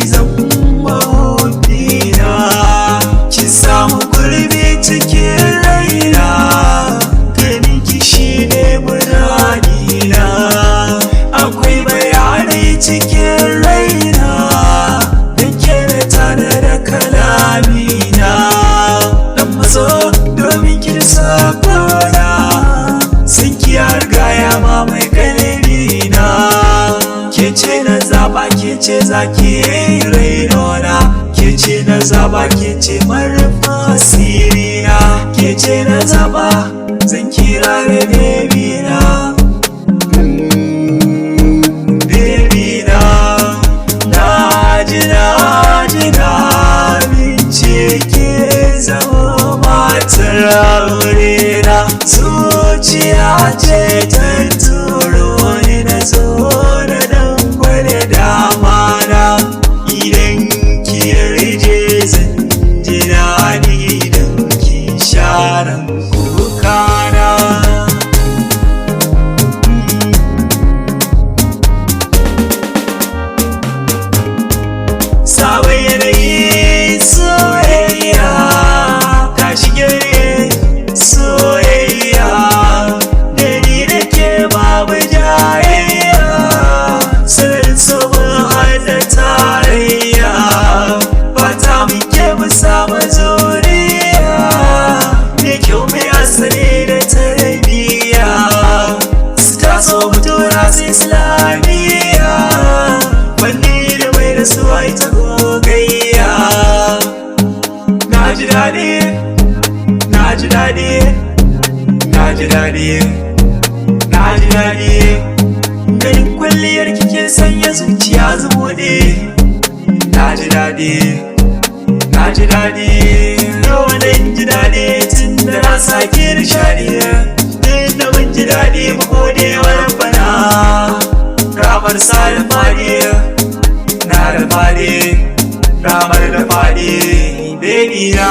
ki zama hudina, ki samu gurbi cikin raina, ganin ki shine muradina. Akwai bayanai cikin raina da ke da tare da kalamina, dan maso domin ki sakona, sun ki harga ya mamaye kalbina. Ke ce na zaba, ke ce zaki yi rainona, ke ce na zaba, ke ce marfa asirina, ke ce na zaba, zan kira da bebina. Bebina, naji amince ke zama matar aurena. Zuciya ce ta turo ni na zo da dan gwada damana, idan ki yarje zan ji daɗi idan ki sharan kukana. Sabon yanayi soyayya ta shige soyayya, da ni da ke babu jayayya, sirrin sabon haɗa tarayya, fata muke mu samu zuriya mai kyau mai asali da tarbiyya, su taso mutura su islamiyya, wanne da mai da su ai ta gogayya. Na ji daɗi, na ji daɗi, na ji daɗi, na ji daɗi, ganin kwalliyar kike sanya zuciya zumuɗi. Na ji daɗi, na ji daɗi, yau dan ji daɗi tun da na sake nishaɗi, tun da mun ji daɗi mu gode wa rabbana. Ramar sa da faɗi, na da faɗi, ramar da faɗi, baby na.